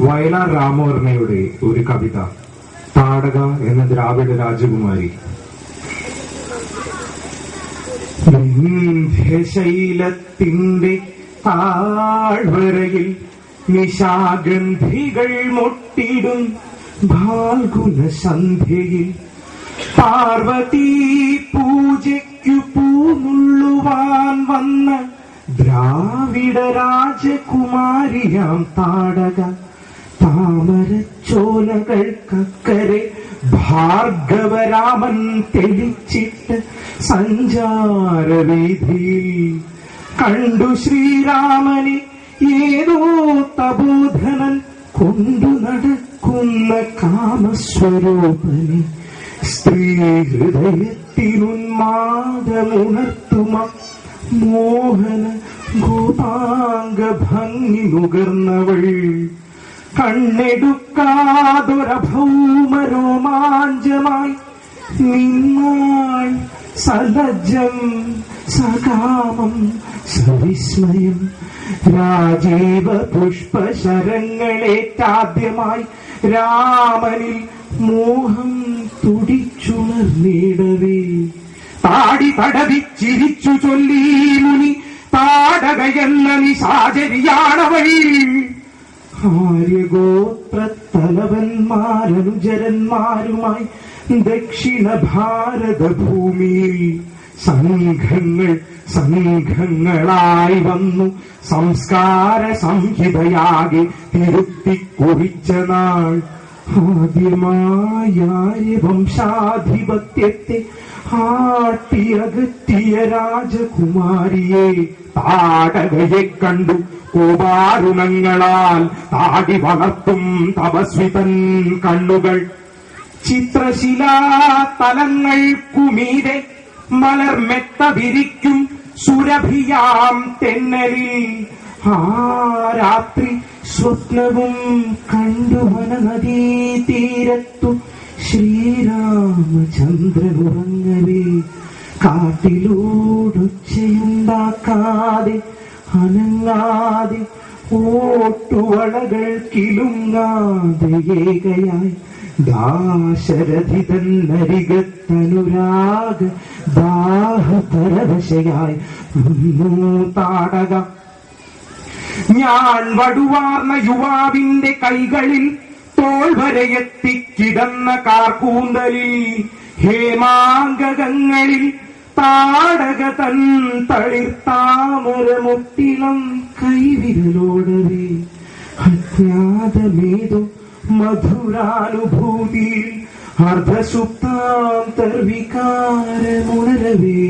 വയലാർ രാമവർമ്മയുടെ ഒരു കവിത, താടക എന്ന ദ്രാവിഡ രാജകുമാരി. ശൈലത്തിന്റെ താഴ്വരയിൽ നിശാഗന്ധികൾ മൊട്ടിടും ഫാൽഗുന സന്ധ്യയിൽ പാർവതീ പൂജയ്ക്കു പൂന്നുള്ളുവാൻ വന്ന ദ്രാവിഡ രാജകുമാരിയാം താടക. താമരച്ചോലകൾക്കക്കരെ ഭാർഗവരാമൻ തെളിച്ചിട്ട് സഞ്ചാരവീതിയിൽ കണ്ടു ശ്രീരാമനെ ഏതോ തപോധനൻ കൊണ്ടു നടക്കുന്ന കാമസ്വരൂപനെ. സ്ത്രീ ഹൃദയത്തിനുന്മാദമുണർത്തുമ മോഹന ഗോപാംഗ ഭംഗി നുകർന്നവൾ കണ്ണെടുക്കാതൊരഭൗമരോമാഞ്ചമായി നിന്നാൾ സലജ്ജം സകാമം സവിസ്മയം. രാജീവ പുഷ്പശരങ്ങളേറ്റാദ്യമായി രാമനിൽ മോഹം തുടിച്ചുണർന്നിടവേ താടി തടവി ചിരിച്ചു ചൊല്ലി മുനി താടകയെന്ന നിശാചരിയാണവൾ. ആര്യഗോത്രത്തലവന്മാരനുചരന്മാരുമായി ദക്ഷിണ ഭാരത ഭൂമിയിൽ സംഘങ്ങളായി വന്നു സംസ്കാര സംഹിതയാകെ തിരുത്തിക്കുറിച്ച നാൾ. ആദ്യമായ ആര്യവംശാധിപത്യത്തെ ആട്ടിയകറ്റിയ രാജകുമാരിയെ താടകയെ കണ്ടു കോപാരുണങ്ങളാൽ താടി വളർത്തും തപസ്വിതൻ കണ്ണുകൾ. ചിത്രശിലാതലങ്ങൾക്കുമീതെ മലർമെത്ത വിരിക്കും സുരഭിയാം തെന്നലിൽ ആ രാത്രി സ്വപ്നവും കണ്ടു വനനദീതീരത്തു ശ്രീരാമചന്ദ്രനുറങ്ങവേ. കാട്ടിലൂടൊച്ചയുണ്ടാക്കാതെ അനങ്ങാതെ ഓട്ടുവളകൾ കിലുങ്ങാതെ ഏകയായി ദാശരഥിതൻ നരികത്തനുരാഗ ദാഹപരവശയായി താടക. ഞാൻ വടുവാർന്ന യുവാവിന്റെ കൈകളിൽ തോൾവരയെത്തിക്കിടന്ന കാർക്കൂന്തലിൽ ഹേമാംഗങ്ങളിൽ താടക തൻ തളിർത്താമരമൊട്ടിളം കൈവിരലോടവേ. അജ്ഞാതമേതോ മധുരാനുഭൂതിയിൽ അർദ്ധസുപ്താന്തർവികാരമുണരവേ.